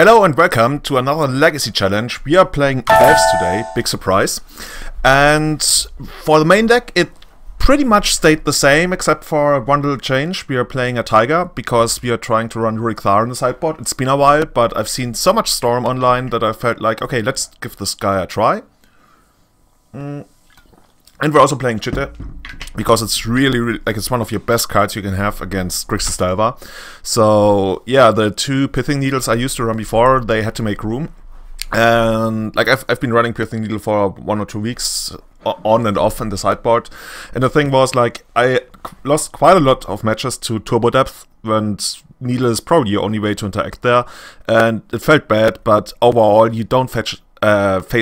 Hello and welcome to another Legacy Challenge. We are playing Elves today, big surprise. And for the main deck, it pretty much stayed the same, except for one little change. We are playing a Tiger, because we are trying to run Rurik Thar in the sideboard. It's been a while, but I've seen so much Storm online that I felt like, okay, let's give this guy a try. And we're also playing Chitte, because it's really, like, it's one of your best cards you can have against Grixis Delver. So, yeah, the two Pithing Needles I used to run before, they had to make room. And, like, I've been running Pithing Needle for 1 or 2 weeks, on and off in the sideboard. And the thing was, like, I lost quite a lot of matches to Turbo Depth, when Needle is probably your only way to interact there. And it felt bad, but overall, you don't face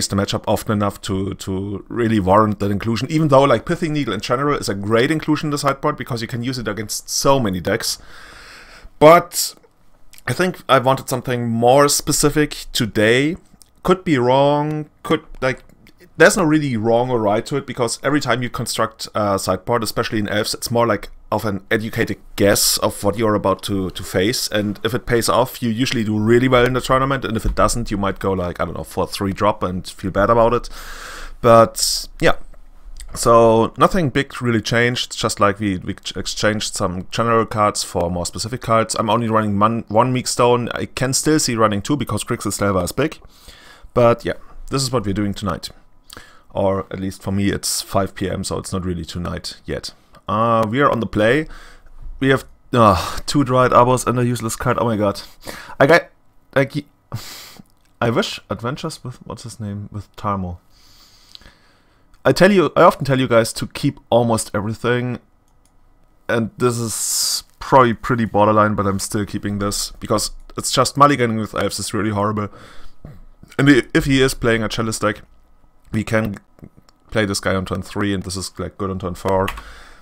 the matchup often enough to really warrant that inclusion, even though like Pithing Needle in general is a great inclusion in the sideboard because you can use it against so many decks. But I think I wanted something more specific today. Could be wrong, there's no really wrong or right to it, because every time you construct a sideboard, especially in Elves, it's more like of an educated guess of what you're about to face, and if it pays off, you usually do really well in the tournament, and if it doesn't, you might go like, I don't know, for a 3-drop and feel bad about it. But yeah, so nothing big really changed, just like we exchanged some general cards for more specific cards. I'm only running one Meek Stone. I can still see running 2 because Grixis Delver is big, but yeah, this is what we're doing tonight. Or at least for me it's 5 PM, so it's not really tonight yet. We are on the play. We have 2 Dried Arbors and a useless card. Oh my god. I wish Adventures with, what's his name, with Tarmo. I often tell you guys to keep almost everything. And this is probably pretty borderline, but I'm still keeping this. Because it's just mulliganing with Elves is really horrible. And if he is playing a Chalice deck, we can play this guy on turn 3, and this is like good on turn 4.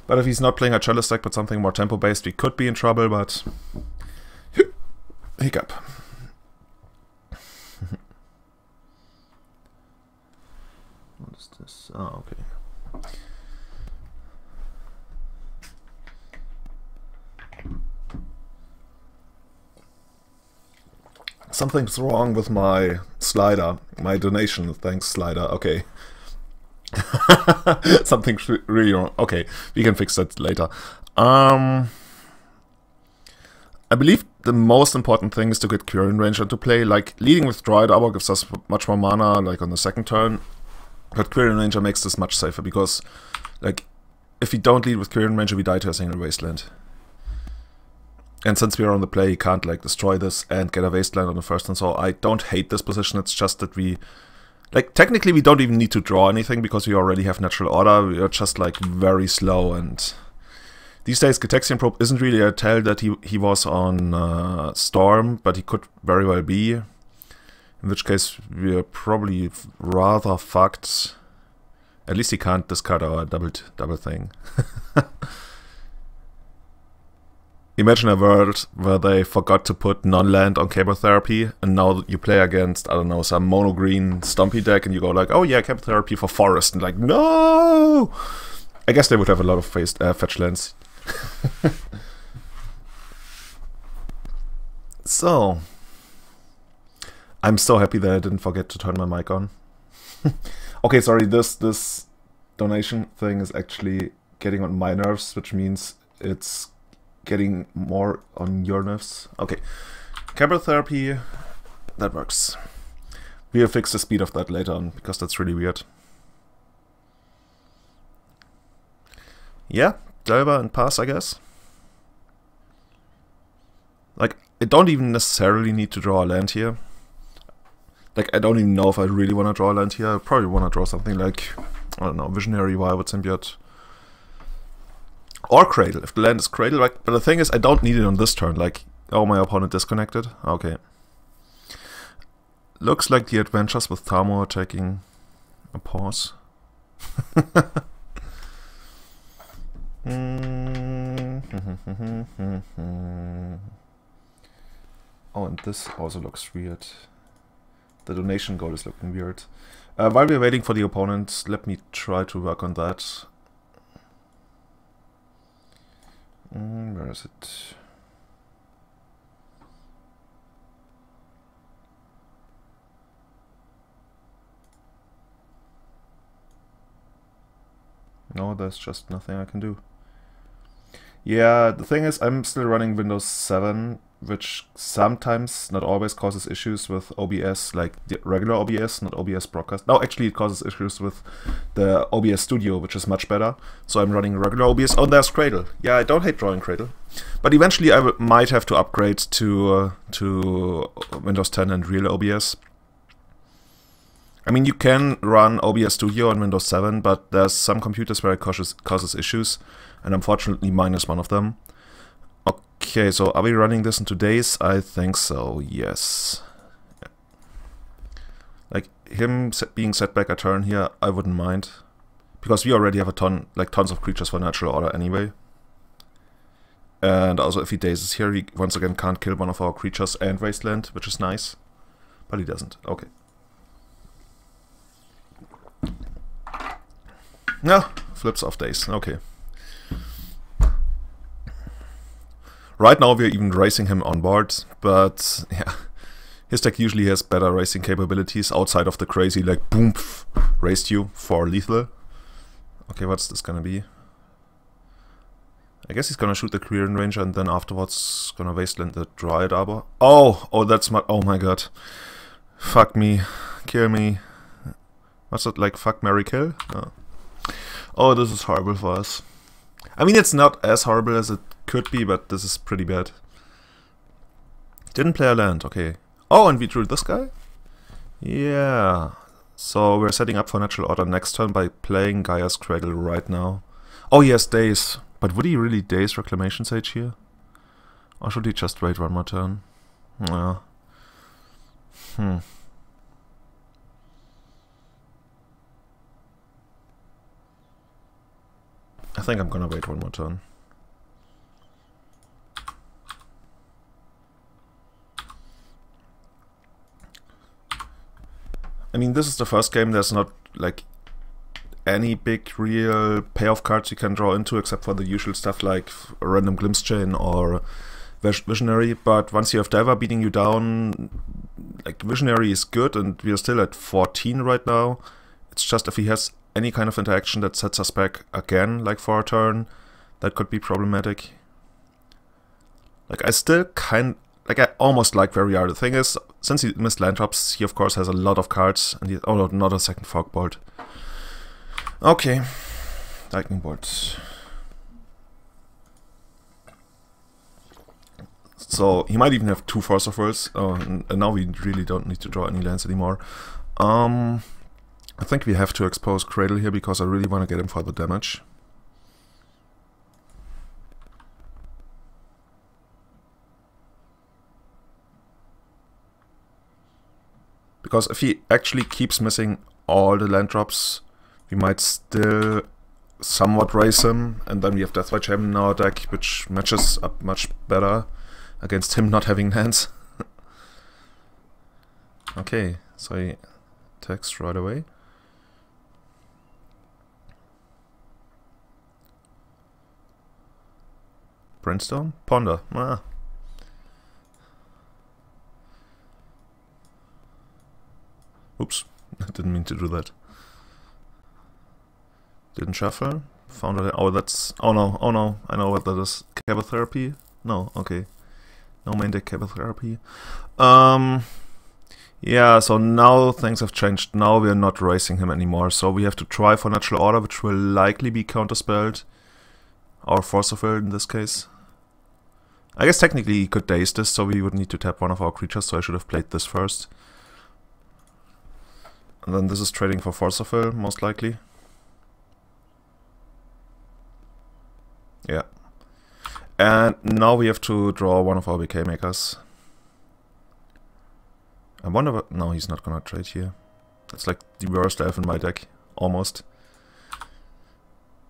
But if he's not playing a Chalice deck, but something more tempo-based, we could be in trouble, but... Hiccup. What is this? Oh, okay. Something's wrong with my slider, my donation thanks slider. Okay. Something's really wrong. Okay, we can fix that later. I believe the most important thing is to get Quirion Ranger into play. Like, leading with Dried Arbor gives us much more mana, like on the second turn. But Quirion Ranger makes this much safer, because, like, if we don't lead with Quirion Ranger, we die to a single Wasteland. And since we are on the play, he can't like destroy this and get a Wasteland on the first turn, so I don't hate this position. It's just that we, like, technically we don't even need to draw anything because we already have Natural Order. We are just like very slow, and these days Gitaxian Probe isn't really a tell that he was on Storm, but he could very well be. In which case we are probably rather fucked. At least he can't discard our double thing. Imagine a world where they forgot to put non-land on Cable Therapy, and now you play against, I don't know, some mono-green Stompy deck, and you go like, oh yeah, Cable Therapy for Forest, and like, no! I guess they would have a lot of fetch lands. So, I'm so happy that I didn't forget to turn my mic on. Okay, sorry, this donation thing is actually getting on my nerves, which means it's getting more on your nerves. Okay, Cable Therapy, that works. We'll fix the speed of that later on, because that's really weird. Yeah, Delver and pass, I guess. Like, I don't even necessarily need to draw a land here. Like, I don't even know if I really want to draw a land here. I probably want to draw something like, I don't know, Visionary Violet Symbiote. Or Cradle, if the land is Cradle, like, but the thing is, I don't need it on this turn, like, oh, my opponent disconnected, okay. Looks like the Adventures with Tarmo are taking a pause. Oh, and this also looks weird. The donation goal is looking weird. While we're waiting for the opponent, let me try to work on that. Where is it? No, there's just nothing I can do. Yeah, the thing is, I'm still running Windows 7, which sometimes, not always, causes issues with OBS, like the regular OBS, not OBS Broadcast. No, actually it causes issues with the OBS Studio, which is much better. So I'm running regular OBS. Oh, there's Cradle. Yeah, I don't hate drawing Cradle. But eventually I might have to upgrade to Windows 10 and real OBS. I mean, you can run OBS Studio on Windows 7, but there's some computers where it causes issues, and unfortunately mine is one of them. Okay, so are we running this in 2 days? I think so, yes. Like, him being set back a turn here, I wouldn't mind. Because we already have a tons of creatures for natural order anyway. And also if he dazes here, he once again can't kill one of our creatures and Wasteland, which is nice. But he doesn't, okay. No, flips off days, okay. Right now we're even racing him on board, but yeah, his deck usually has better racing capabilities outside of the crazy like boom raced you for lethal. Okay, what's this gonna be? I guess he's gonna shoot the Quirion Ranger and then afterwards gonna Wasteland the Dryad Arbor. Oh, that's my, oh my god. Fuck me, kill me. What's it like, fuck, marry, kill? Oh, this is horrible for us. I mean, it's not as horrible as it could be, but this is pretty bad. Didn't play a land, okay. Oh, and we drew this guy? Yeah. So we're setting up for natural order next turn by playing Gaia's Cradle right now. Oh, yes, Daze. But would he really Daze Reclamation Sage here? Or should he just wait one more turn? Yeah. I think I'm gonna wait one more turn. I mean, this is the first game, there's not like any big real payoff cards you can draw into except for the usual stuff like a random Glimpse Chain or Visionary, but once you have Diver beating you down, like Visionary is good and we are still at 14 right now. It's just if he has any kind of interaction that sets us back again, like for a turn, that could be problematic. Like I still I almost like where we are. The thing is, since he missed land drops, he of course has a lot of cards, and he, oh no, not a second Fog Bolt. Okay, Lightning Bolt. So he might even have 2 Force of Wills, and now we really don't need to draw any lands anymore. I think we have to expose Cradle here because I really want to get him for the damage. Because if he actually keeps missing all the land drops, we might still somewhat race him, and then we have Deathwatch Champion in our deck, which matches up much better against him not having lands. Okay, so he attacks right away. Brainstorm? Ponder. Ah. Oops, I didn't mean to do that. Didn't shuffle. Found it. Oh, that's. Oh no, I know what that is. Cable Therapy? No, okay. No main deck Cable Therapy. Yeah, so now things have changed. Now we're not racing him anymore. So we have to try for Natural Order, which will likely be counterspelled. Or Force of Will in this case. I guess technically he could Daze this, so we would need to tap one of our creatures, so I should have played this first. And then this is trading for Force of Will, most likely. Yeah. And now we have to draw one of our BK makers. I wonder what... No, he's not gonna trade here. That's like the worst elf in my deck, almost.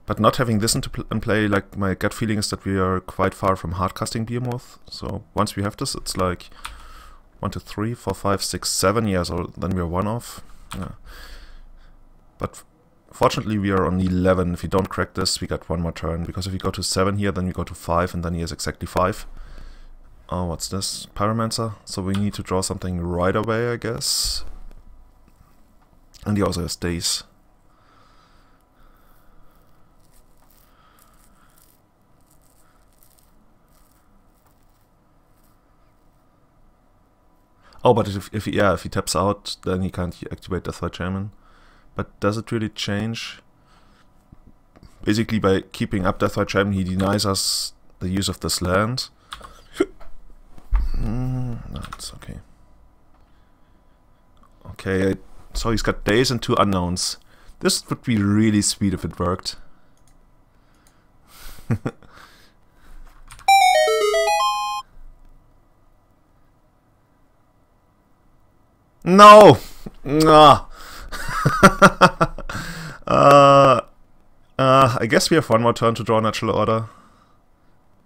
But not having this in play, like my gut feeling is that we are quite far from hardcasting Behemoth. So once we have this, it's like 1, 2, 3, 4, 5, 6, 7 years, or then we are 1 off. Yeah. But fortunately we are on 11. If we don't crack this, we get 1 more turn. Because if we go to 7 here, then we go to 5, and then he has exactly 5. Oh, what's this? Pyromancer. So we need to draw something right away, I guess. And he also has Daze. Oh, but if he taps out, then he can't activate Deathlight Shaman. But does it really change? Basically, by keeping up Deathlight Shaman, he denies us the use of this land. No, it's okay. Okay, so he's got Daze and 2 unknowns. This would be really sweet if it worked. No! No! I guess we have one more turn to draw Natural Order.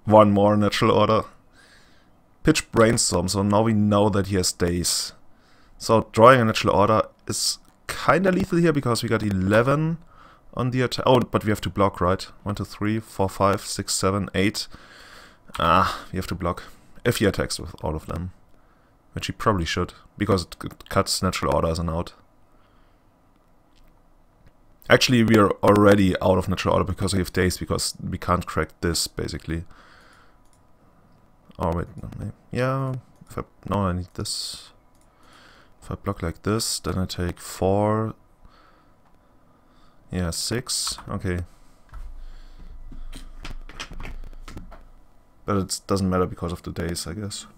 One more Natural Order. Pitch Brainstorm, so now we know that he has Daze. So drawing a Natural Order is kinda lethal here because we got 11 on the attack. Oh, but we have to block, right? 1, 2, 3, 4, 5, 6, 7, 8. We have to block. If he attacks with all of them. Which he probably should, because it cuts Natural Order as an out. Actually, we are already out of Natural Order because we have Daze, because we can't crack this, basically. Oh, wait, no, yeah, no, I need this. If I block like this, then I take 4. Yeah, 6, okay. But it doesn't matter because of the Daze, I guess.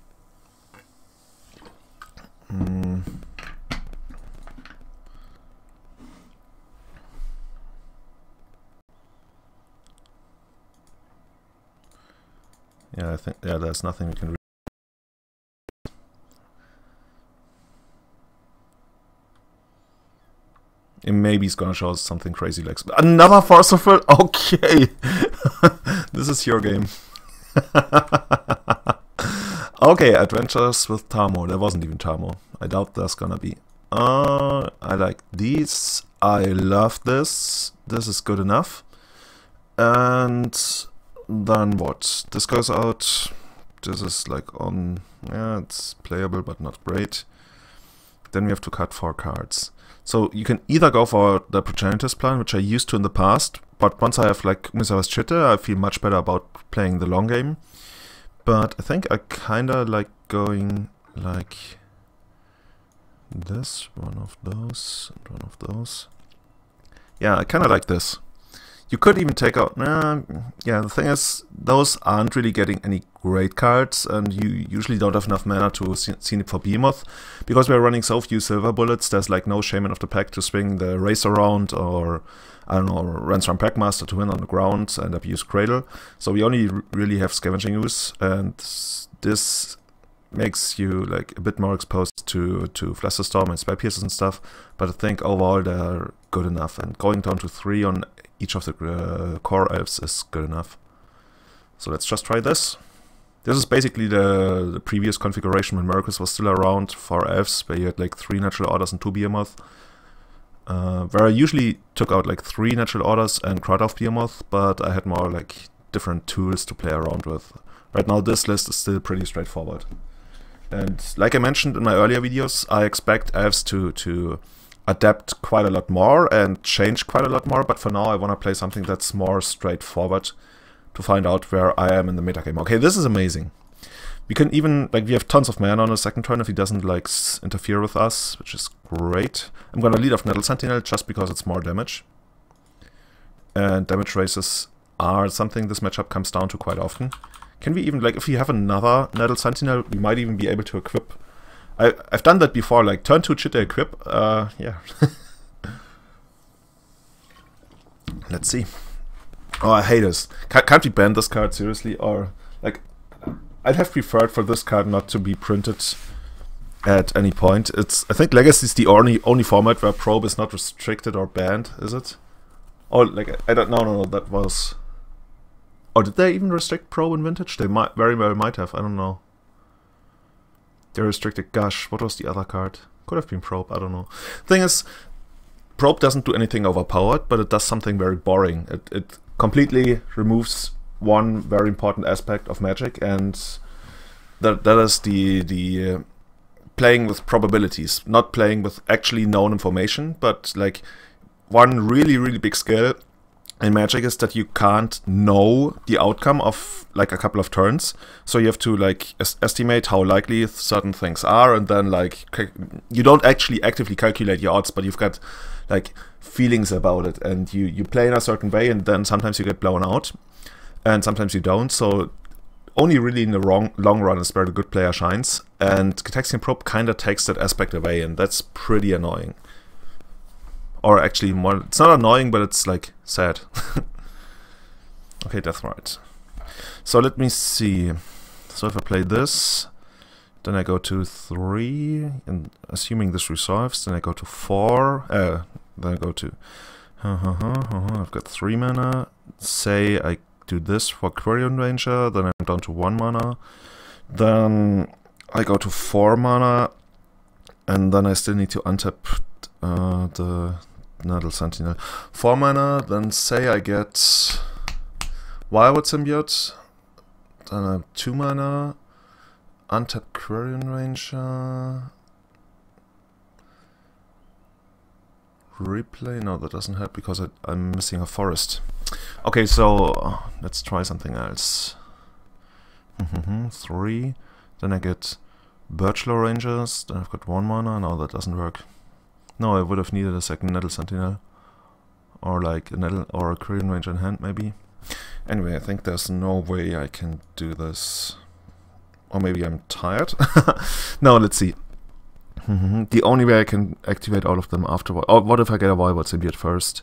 Yeah, I think, yeah, there's nothing we can maybe he's gonna show us something crazy like another Force of Will. Okay. This is your game. Okay, Adventures with Tamo. There wasn't even Tamo. I doubt there's gonna be. I like these. I love this. This is good enough. And then what? This goes out. This is like on... Yeah, it's playable but not great. Then we have to cut 4 cards. So you can either go for the Progenitor's Plan, which I used to in the past, but once I have like Misawa's Chitte, I feel much better about playing the long game. But I think I kinda like going like this, one of those, and one of those. Yeah, I kinda like this. You could even take out... yeah, the thing is, those aren't really getting any great cards, and you usually don't have enough mana to Scenic for Behemoth. Because we're running so few silver bullets, there's like no Shaman of the Pack to swing the race around, or, I don't know, Ransom Packmaster to win on the ground and abuse Cradle. So we only really have Scavenging Ooze, and this makes you like a bit more exposed to Flusterstorm and Spell Pierces and stuff, but I think overall they're good enough, and going down to 3 on each of the core elves is good enough. So let's just try this. This is basically the previous configuration when Mercus was still around for elves, where you had like 3 natural orders and 2 Behemoth. Where I usually took out like 3 natural orders and cried off Behemoth, but I had more like different tools to play around with. Right now this list is still pretty straightforward. And like I mentioned in my earlier videos, I expect elves to adapt quite a lot more and change quite a lot more, but for now I want to play something that's more straightforward to find out where I am in the metagame. Okay, this is amazing. We can even, like, we have tons of mana on the second turn if he doesn't, like, interfere with us, which is great. I'm gonna lead off Nettle Sentinel just because it's more damage. And damage races are something this matchup comes down to quite often. Can we even, like, if we have another Nettle Sentinel, we might even be able to equip. I've done that before, like, turn 2 Chitte equip, yeah. Let's see. Oh, I hate this. Can't we ban this card, seriously? Or, like, I'd have preferred for this card not to be printed at any point. I think Legacy is the only format where Probe is not restricted or banned, is it? Oh, like, I don't know, no, that was... Oh, did they even restrict Probe in Vintage? They might, very well might have, I don't know. They restricted Gush. What was the other card? Could have been Probe, I don't know. Thing is, Probe doesn't do anything overpowered, but it does something very boring. It completely removes one very important aspect of Magic, and that is the playing with probabilities. Not playing with actually known information, but like one really, really big skill in Magic is that you can't know the outcome of like a couple of turns, so you have to like estimate how likely certain things are, and then like you don't actually actively calculate your odds, but you've got like feelings about it, and you play in a certain way, and then sometimes you get blown out, and sometimes you don't. So only really in the long run is where the good player shines, and Gitaxian Probe kind of takes that aspect away, and that's pretty annoying. Or actually, more, it's not annoying, but it's like sad. Okay, that's right. So let me see. So if I play this, then I go to 3, and assuming this resolves, then I go to 4. Then I go to. I've got 3 mana. Say I do this for Quirion Ranger, then I'm down to 1 mana. Then I go to 4 mana, and then I still need to untap the Nettle Sentinel. 4 mana, then say I get Wirewood Symbiote, then I have 2 mana, untap Quirion Ranger, replay, no that doesn't help because I'm missing a forest. Okay, so let's try something else. 3, then I get Birchlaw Rangers, then I've got 1 mana, no that doesn't work. No, I would have needed a second Nettle Sentinel. Or like a Nettle or a Quirion Ranger in hand, maybe. Anyway, I think there's no way I can do this. Or maybe I'm tired? No, let's see. The only way I can activate all of them afterward. Oh, what if I get a Wirewood Symbiote first?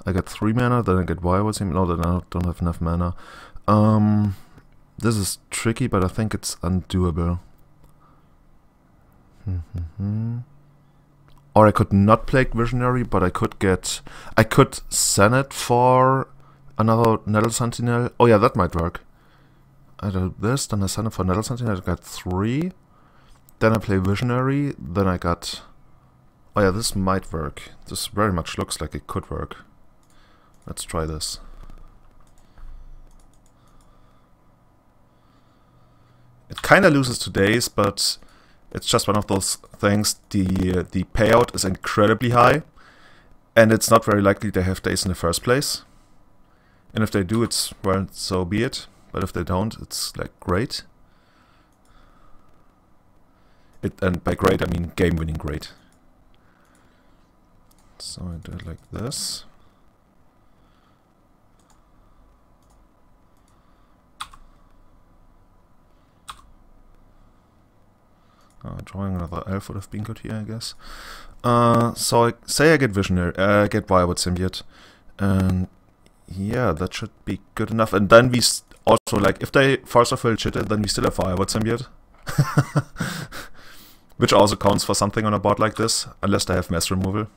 I get 3 mana, then I get Wirewood Symbiote. No, then I don't have enough mana. This is tricky, but I think it's undoable. Or I could not play Visionary, but I could send it for another Nettle Sentinel. Oh yeah, that might work. I do this, then I send it for Nettle Sentinel, I got 3. Then I play Visionary, then I got... Oh yeah, this might work. This very much looks like it could work. Let's try this. It kinda loses to days, but it's just one of those things. The payout is incredibly high, and it's not very likely they have days in the first place. And if they do, it's, well, so be it. But if they don't, it's like great. And by great, I mean game-winning great. So I do it like this. Drawing another elf would have been good here, I guess. So I say I get Visionary, get Wirewood Symbiote, and yeah, that should be good enough. And then we also, like, if they Force of Will chit it, then we still have Wirewood Symbiote, which also counts for something on a board like this, unless they have mass removal.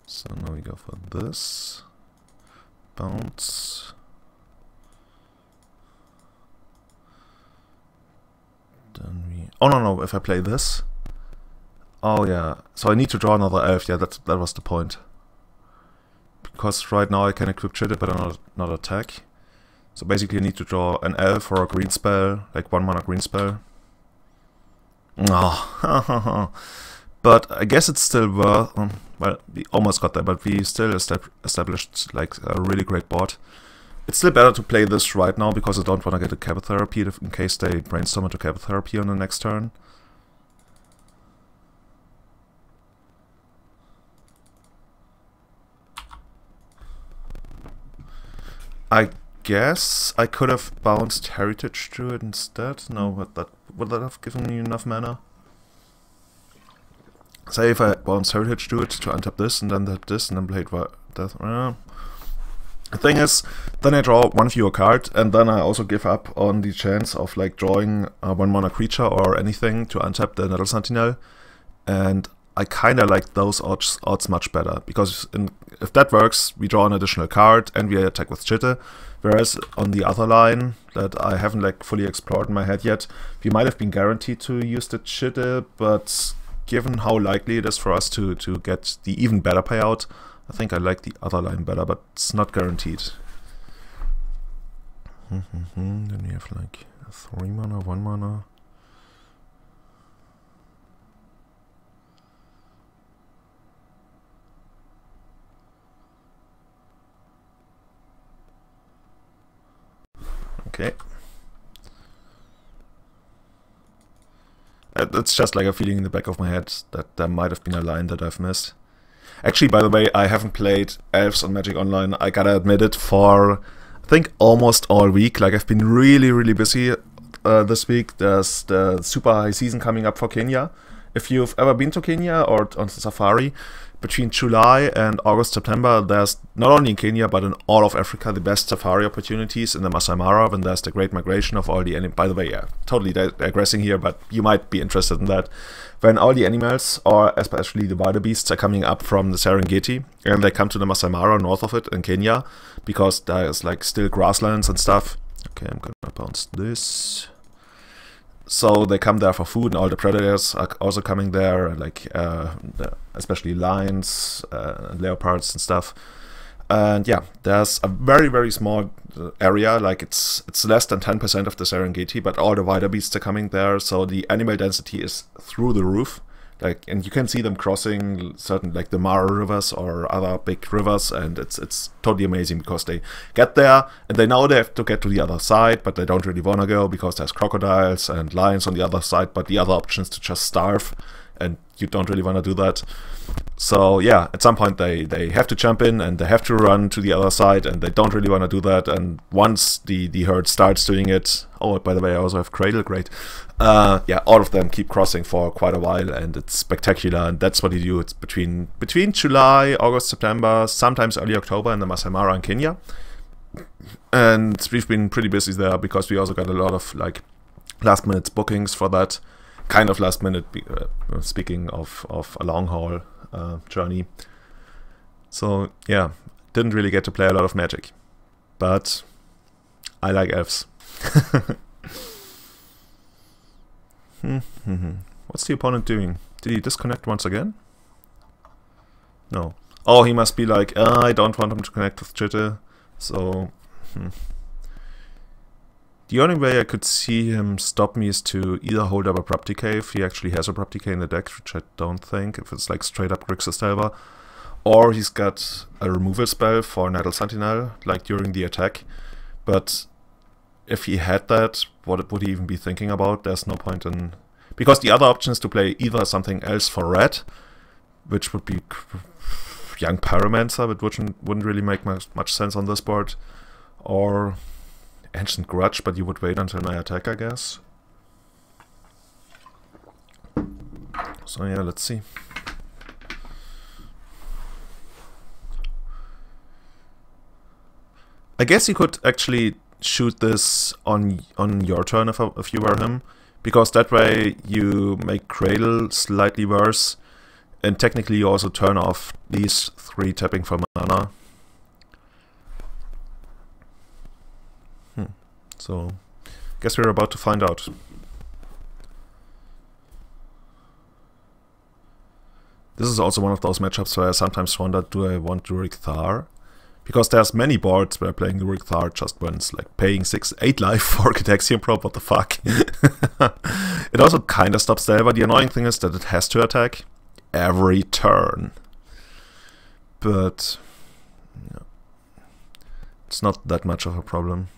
So now we go for this. Bounce. Then we... Oh no, if I play this... Oh yeah, so I need to draw another elf, yeah, that was the point. Because right now I can equip Chit but not attack. So basically I need to draw an elf or a green spell, like 1 mana green spell. Oh, but I guess it's still worth... well, we almost got there, but we still established like a really great board. It's still better to play this right now because I don't want to get a Capotherapy in case they brainstorm into Capotherapy on the next turn. I guess I could have bounced Heritage Druid instead. No, but would that have given me enough mana? Say if I bounce Heritage Druid to untap this and then this and then played Death. The thing is, then I draw 1 fewer card, and then I also give up on the chance of like drawing a 1 mana creature or anything to untap the Nettle Sentinel, and I kinda like those odds much better, because if that works, we draw an additional card and we attack with Chitte, whereas on the other line that I haven't like fully explored in my head yet, we might have been guaranteed to use the Chitte, but given how likely it is for us to get the even better payout, I think I like the other line better, but it's not guaranteed. Then we have like 3 mana, 1 mana. Okay. It's just like a feeling in the back of my head that there might have been a line that I've missed. Actually, by the way, I haven't played Elves on Magic Online, I gotta admit it, for I think almost all week. Like, I've been really busy this week. There's the super high season coming up for Kenya. If you've ever been to Kenya or on safari, between July and August, September, there's not only in Kenya but in all of Africa the best safari opportunities in the Masai Mara, when there's the great migration of all the animals. By the way, yeah, totally digressing here, but you might be interested in that. When all the animals, or especially the wildebeests, are coming up from the Serengeti and they come to the Masai Mara north of it in Kenya, because there's like still grasslands and stuff. Okay, I'm gonna bounce this. So they come there for food, and all the predators are also coming there, like especially lions, leopards and stuff. And yeah, there's a very small area, like it's less than 10% of the Serengeti, but all the wildebeests are coming there, so the animal density is through the roof. Like, and you can see them crossing certain, like the Mara rivers or other big rivers, and it's totally amazing, because they get there and they know they have to get to the other side, but they don't really want to go because there's crocodiles and lions on the other side. But the other option is to just starve, and you don't really want to do that. So yeah, at some point they have to jump in and they have to run to the other side, and they don't really want to do that. And once the herd starts doing it, oh, by the way, I also have Cradle, great. Yeah, all of them keep crossing for quite a while, and it's spectacular. And that's what you do. It's between July, August, September, sometimes early October in the Masai Mara in Kenya. And we've been pretty busy there, because we also got a lot of like last minute bookings for that. Kind of last minute, speaking of a long haul journey. So yeah, didn't really get to play a lot of Magic, but I like Elves. What's the opponent doing? Did he disconnect once again? No. Oh, he must be like, I don't want him to connect with Jitter. So the only way I could see him stop me is to either hold up a Abrupt Decay, if he actually has a Abrupt Decay in the deck, which I don't think, if it's like straight up Grixis, or he's got a removal spell for Nettle Sentinel, like during the attack. But if he had that, what would he even be thinking about? There's no point in... Because the other option is to play either something else for red, which would be Young Pyromancer, which wouldn't really make much sense on this board, or Ancient Grudge, but you would wait until my attack, I guess. So yeah, let's see. I guess you could actually shoot this on your turn if you were him, because that way you make Cradle slightly worse, and technically you also turn off these 3 tapping for mana. So, guess we're about to find out. This is also one of those matchups where I sometimes wonder, do I want Druid Thar? Because there's many boards where playing Druid Thar just wins, like paying 6-8 life for Cataxian Prop, what the fuck. It also kinda stops there, but the annoying thing is that it has to attack every turn. But no, it's not that much of a problem.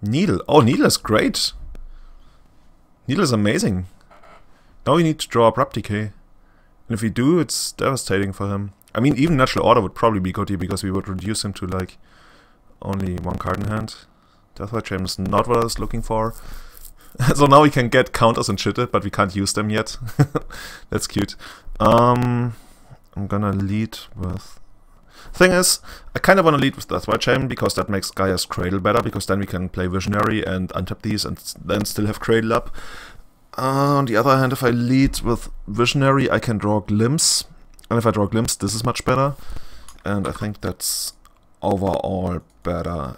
Needle. Oh, Needle is great. Needle is amazing. Now we need to draw Abrupt Decay. And if we do, it's devastating for him. I mean, even Natural Order would probably be good here, because we would reduce him to like only 1 card in hand. Deathwatch Gem is not what I was looking for. So now we can get counters and shit it, but we can't use them yet. That's cute. I'm gonna lead with... Thing is, I kind of want to lead with Deathwatch Gem, because that makes Gaia's Cradle better, because then we can play Visionary and untap these and then still have Cradle up. On the other hand, if I lead with Visionary, I can draw Glimpse. And if I draw Glimpse, this is much better. And I think that's overall better.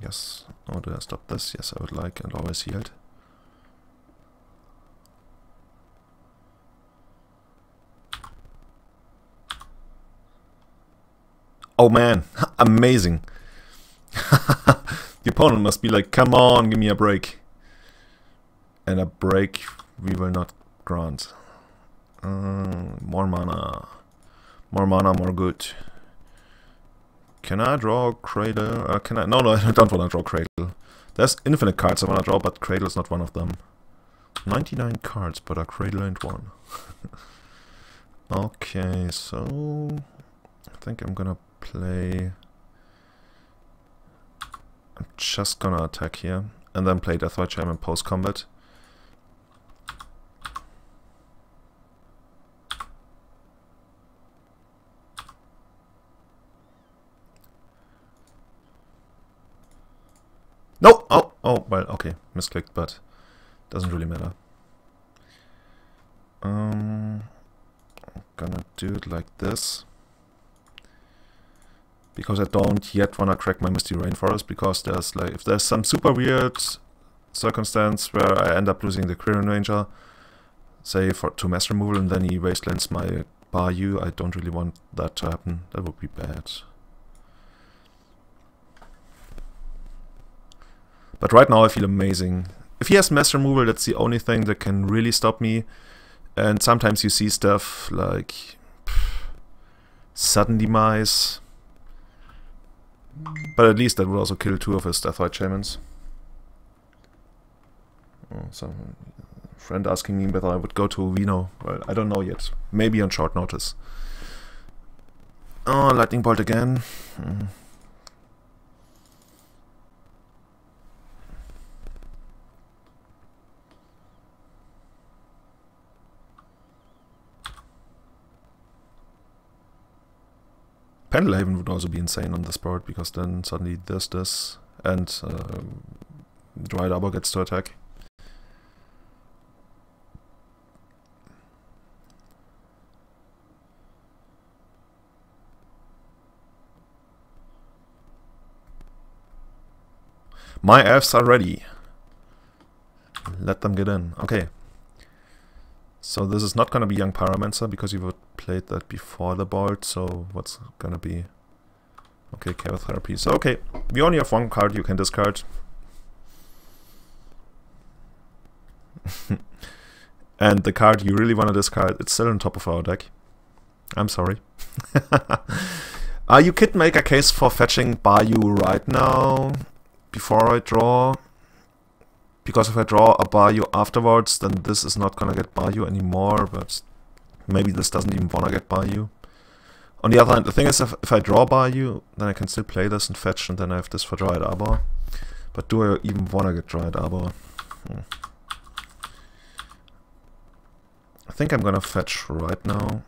Yes. Oh, do I stop this? Yes, I would like, and always yield. Oh man, amazing. The opponent must be like, come on, give me a break. And a break we will not grant. More mana. More mana, more good. Can I draw Cradle? Can I? No, I don't want to draw Cradle. There's infinite cards I want to draw, but Cradle is not one of them. 99 cards, but a Cradle ain't one. Okay, so I think I'm gonna play. I'm just gonna attack here, and then play Deathwatch Shaman post-combat. No! Oh, well, okay, misclicked, but doesn't really matter. I'm gonna do it like this. Because I don't yet wanna crack my Misty Rainforest, because there's like, if there's some super weird circumstance where I end up losing the Quirion Ranger, say to mass removal, and then he wastelands my Bayou, I don't really want that to happen. That would be bad. But right now I feel amazing. If he has mass removal, that's the only thing that can really stop me. And sometimes you see stuff like sudden demise. But at least that would also kill 2 of his Deathwatch Shamans. Oh, some friend asking me whether I would go to Vino. Well, I don't know yet. Maybe on short notice. Oh, Lightning Bolt again. Pendelhaven would also be insane on this board, because then suddenly there's this, and Dryad Arbor gets to attack. My elves are ready. Let them get in. Okay. So this is not going to be Young Pyromancer, because you would played that before the board, so what's going to be? Okay, Chemotherapy. So okay, we only have 1 card you can discard. And the card you really want to discard, it's still on top of our deck. I'm sorry. You could make a case for fetching Bayou right now, before I draw. Because if I draw a Bayou afterwards, then this is not gonna get Bayou anymore, but maybe this doesn't even wanna get Bayou. On the other hand, the thing is, if I draw Bayou, then I can still play this and fetch, and then I have this for Dryad Arbor. But do I even wanna get Dryad Arbor? I think I'm gonna fetch right now.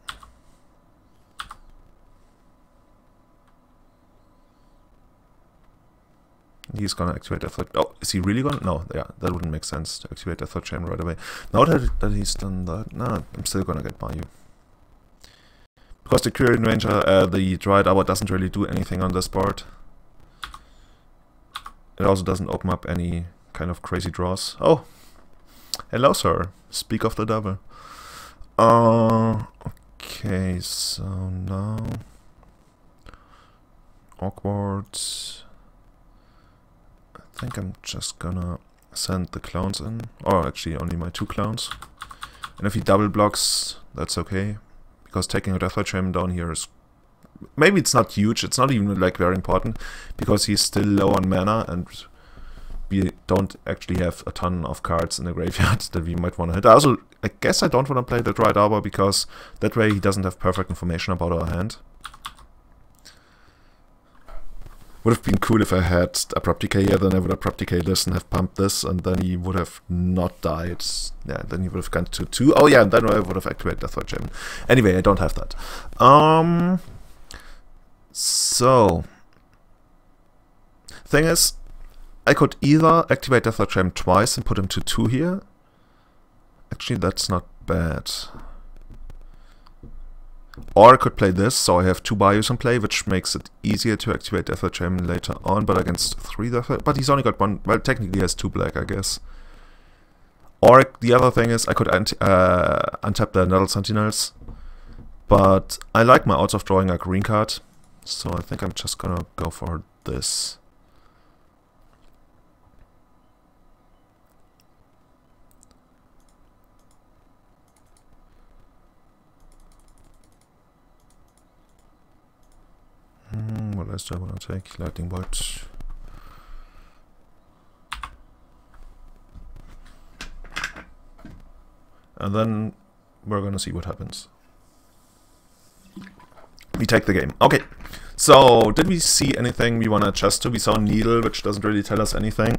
He's gonna activate Deathwatch. Oh, is he really gonna? No, yeah, that wouldn't make sense to activate Deathwatch Chamber right away. Now that he's done that, no, I'm still gonna get Bayou. Because the Quirion Ranger, the Dryad Arbor doesn't really do anything on this board. It also doesn't open up any kind of crazy draws. Oh, hello, sir. Speak of the devil. Okay, so now awkward. I think I'm just gonna send the clowns in, or actually only my 2 clowns. And if he double blocks, that's okay, because taking a Deathwatch Shaman down here is, maybe it's not huge, it's not even like very important, because he's still low on mana, and we don't actually have a ton of cards in the graveyard that we might want to hit. I guess I don't want to play the Dryad Arbor, because that way he doesn't have perfect information about our hand. Would have been cool if I had Abrupt Decay here, then I would Abrupt Decay this and have pumped this, and then he would have not died. Yeah, then he would have gone to 2. Oh yeah, and then I would have activated Deathwatch Shaman. Anyway, I don't have that. So thing is, I could either activate Deathwatch Shaman twice and put him to 2 here. Actually, that's not bad. Or I could play this, so I have 2 Bayous in play, which makes it easier to activate Deathwatch Shaman later on, but against 3 Deathwatch... But he's only got 1... Well, technically he has 2 black, I guess. Or the other thing is, I could untap the Nettle Sentinels, but I like my odds of drawing a green card, so I think I'm just gonna go for this. What else do I want to take? Lightning bolt. And then we're gonna see what happens. We take the game. Okay. So, did we see anything we want to adjust to? We saw Needle, which doesn't really tell us anything.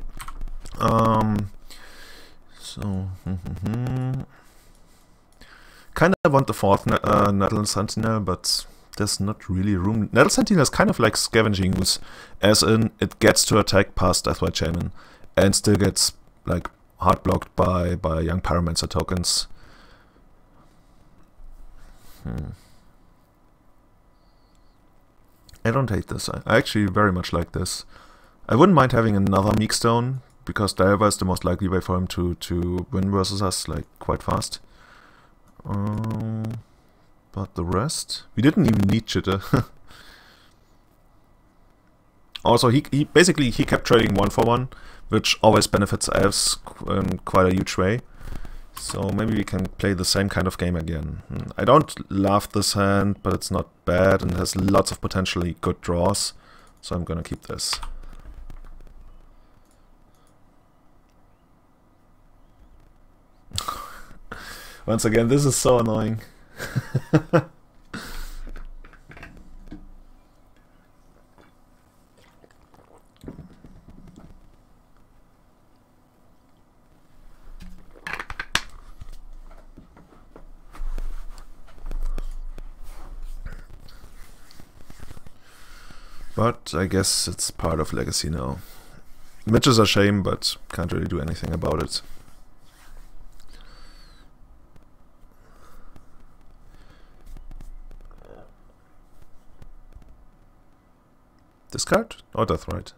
Kind of want the fourth Nettle Sentinel, but there's not really room. Nettle Sentinel is kind of like Scavenging Ooze, as in it gets to attack past Deathwatch Shaman and still gets like hard blocked by Young Pyromancer tokens. I don't hate this. I actually very much like this. I wouldn't mind having another Meekstone, because Diver is the most likely way for him to win versus us, like, quite fast. But the rest? We didn't even need Jitter. Also, he basically kept trading 1-for-1, which always benefits Elves in quite a huge way. So maybe we can play the same kind of game again. I don't love this hand, but it's not bad and has lots of potentially good draws. So I'm gonna keep this. Once again, this is so annoying. But I guess it's part of Legacy now. Which is a shame, but can't really do anything about it. Discard? Or Deathrite?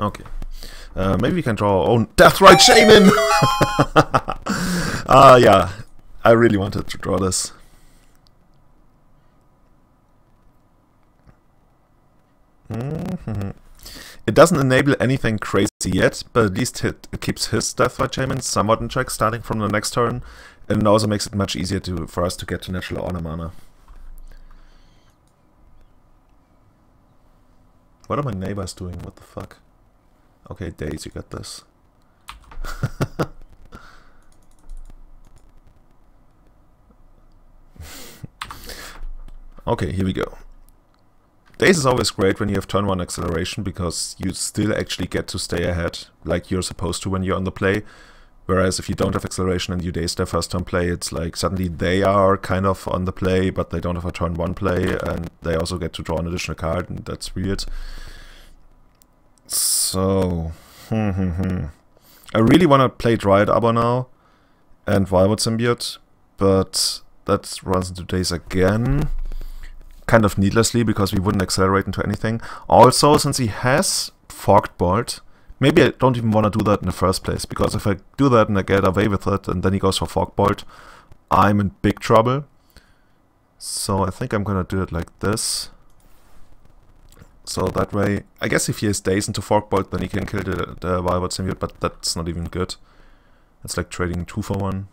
Okay. Maybe we can draw our own Deathrite Shaman! Yeah. I really wanted to draw this. It doesn't enable anything crazy yet, but at least it keeps his Deathrite Shaman somewhat in check starting from the next turn, and it also makes it much easier for us to get to natural honor mana. What are my neighbors doing? What the fuck? Okay, Daze, you got this. Okay, here we go. Daze is always great when you have turn 1 acceleration, because you still actually get to stay ahead like you're supposed to when you're on the play. Whereas if you don't have acceleration and you daze their first turn play, it's like suddenly they are kind of on the play, but they don't have a turn 1 play, and they also get to draw an additional card, and that's weird. So, I really want to play Dryad Arbor now and Violet Symbiote, but that runs into Daze again. Kind of needlessly, because we wouldn't accelerate into anything. Also, since he has Forked Bolt, maybe I don't even want to do that in the first place, because if I do that and I get away with it, and then he goes for Forked Bolt, I'm in big trouble. So I think I'm gonna do it like this. So that way, I guess if he has Daze into Forked Bolt, then he can kill the Violet Symbiote, but that's not even good. It's like trading 2-for-1.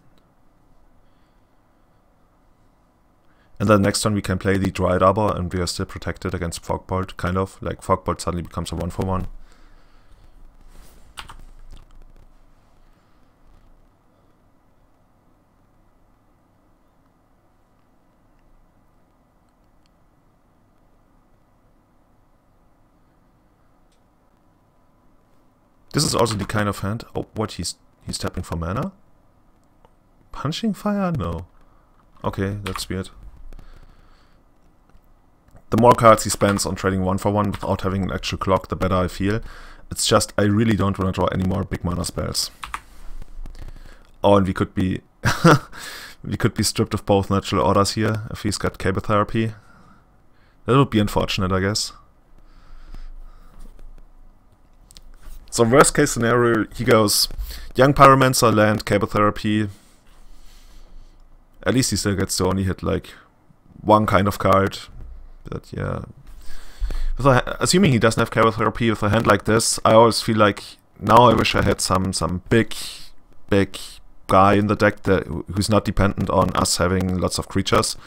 And then next turn we can play the Dryad Arbor, and we are still protected against Forked Bolt, kind of. Like, Forked Bolt suddenly becomes a 1-for-1. This is also the kind of hand... Oh, what? He's tapping for mana? Punching Fire? No. Okay, that's weird. The more cards he spends on trading 1-for-1 without having an actual clock, the better I feel. It's just, I really don't want to draw any more big mana spells. Oh, and we could be... we could be stripped of both natural orders here, if he's got Cable Therapy. That would be unfortunate, I guess. So worst case scenario, he goes Young Pyromancer, land, Cable Therapy. At least he still gets to only hit like one kind of card. But yeah. Assuming he doesn't have Cable Therapy with a hand like this, I always feel like now I wish I had some big guy in the deck who's not dependent on us having lots of creatures.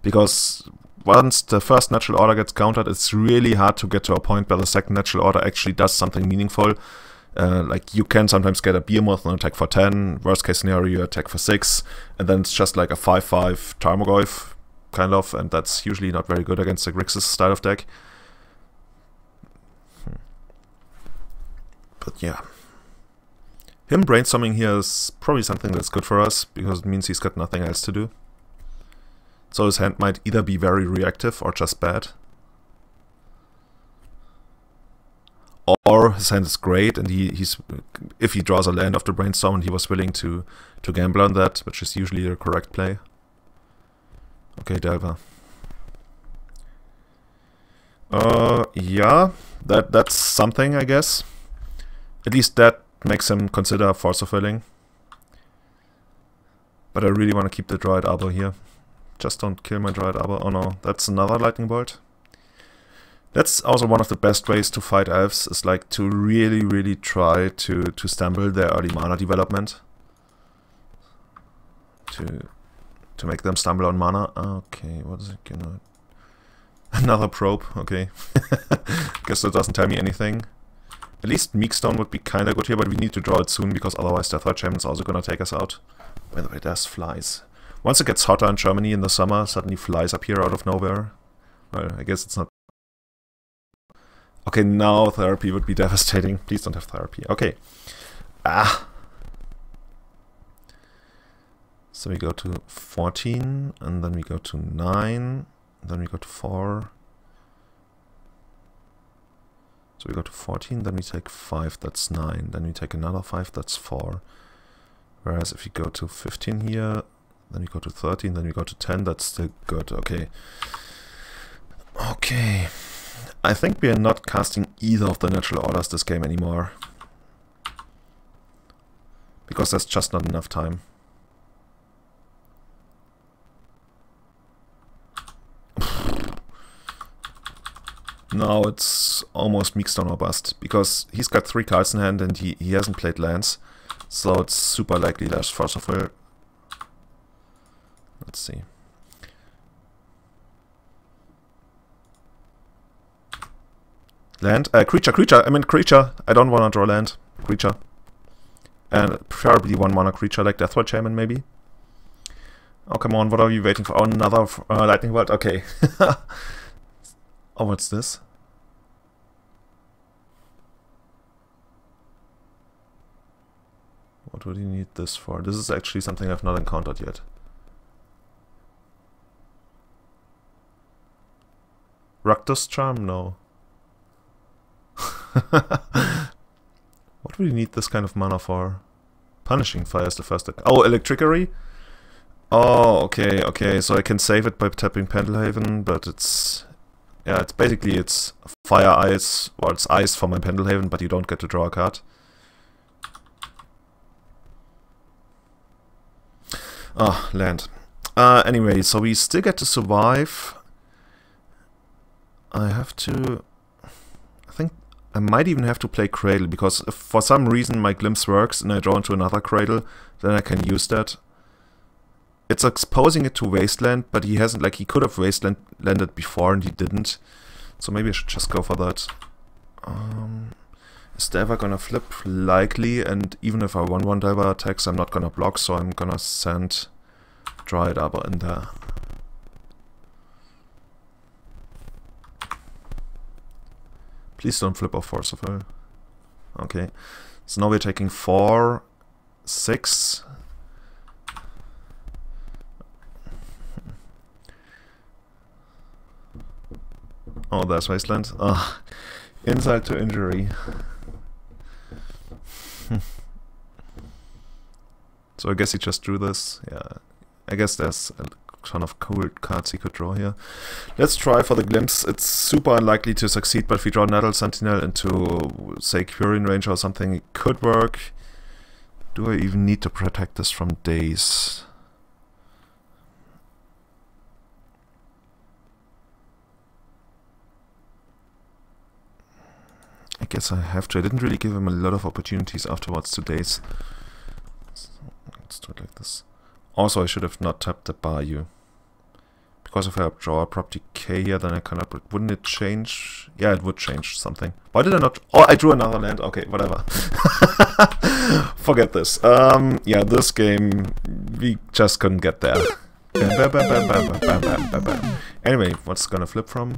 Because once the first natural order gets countered, it's really hard to get to a point where the second natural order actually does something meaningful. Like you can sometimes get a Behemoth and attack for 10, worst case scenario you attack for 6, and then it's just like a 5/5 Tarmogoyf, kind of, and that's usually not very good against the Grixis style of deck. But yeah. Him brainstorming here is probably something that's good for us, because it means he's got nothing else to do. So his hand might either be very reactive or just bad. Or his hand is great, and he's if he draws a land after brainstorm and he was willing to gamble on that, which is usually the correct play. Okay, Delver. Yeah, that's something, I guess. At least that makes him consider Force of Willing. But I really want to keep the Dryad Arbor here. Just don't kill my Dryad Arbor. Oh no, that's another Lightning Bolt. That's also one of the best ways to fight Elves, is like to really try to stumble their early mana development. To make them stumble on mana. Okay, what is it gonna... Another probe, okay. Guess that doesn't tell me anything. At least Meekstone would be kinda good here, but we need to draw it soon, because otherwise Deathwatch Shaman is also gonna take us out. By the way, there's flies. Once it gets hotter in Germany in the summer, suddenly flies appear out of nowhere. Well, I guess it's not... Okay, now therapy would be devastating. Please don't have therapy. Okay. So we go to 14, and then we go to 9, and then we go to 4. So we go to 14, then we take 5, that's 9. Then we take another 5, that's 4. Whereas if you go to 15 here, then we go to 13, then we go to 10, that's still good. Okay. Okay. I think we are not casting either of the natural orders this game anymore. Because there's just not enough time. Now it's almost Meekstone or bust, because he's got 3 cards in hand and he hasn't played lands. So it's super likely there's Force of Will. Let's see. Land? Creature! I mean creature! I don't want to draw land. Creature. And preferably 1-mana creature like Deathwatch Shaman, maybe. Oh, come on, what are you waiting for? Oh, another Lightning Bolt? Okay. Oh, what's this? What would you need this for? This is actually something I've not encountered yet. Rakdos Charm? No. What would you need this kind of mana for? Punishing Fire is the first... Oh, Electricary? Oh, okay, okay. So I can save it by tapping Pendelhaven, but it's... Yeah, it's basically it's Fire Ice, or it's Ice for my Pendelhaven, but you don't get to draw a card. Ah, land. Anyway, so we still get to survive. I have to... I think I might even have to play Cradle, because if for some reason my Glimpse works and I draw into another Cradle, then I can use that. It's exposing it to Wasteland, but he hasn't, like, he could have Wastelanded before and he didn't. So maybe I should just go for that. Is Delver gonna flip? Likely, and even if I 1/1 Delver attacks, I'm not gonna block, so I'm gonna send Dryad Arbor in there. Please don't flip off Force of Will. Okay. So now we're taking 4, 6. Oh, there's Wasteland. Ah, insult to injury. So I guess he just drew this. Yeah, I guess there's a ton of cool cards he could draw here. Let's try for the Glimpse. It's super unlikely to succeed, but if we draw Nettle Sentinel into, say, Quirion Ranger or something, it could work. Do I even need to protect this from Daze? I guess I have to. I didn't really give him a lot of opportunities afterwards to Daze. So let's do it like this. Also, I should have not tapped the Bayou, Because if I draw a property K here, then I cannot... Wouldn't it change? Yeah, it would change something. Why did I not... Oh, I drew another land. Okay, whatever. Forget this. Yeah, this game, we just couldn't get there. Anyway, what's gonna flip from?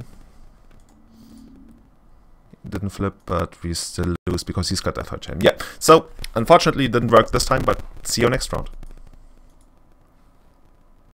Didn't flip, but we still lose because he's got F5 chain. Yeah, so unfortunately it didn't work this time, but see you next round.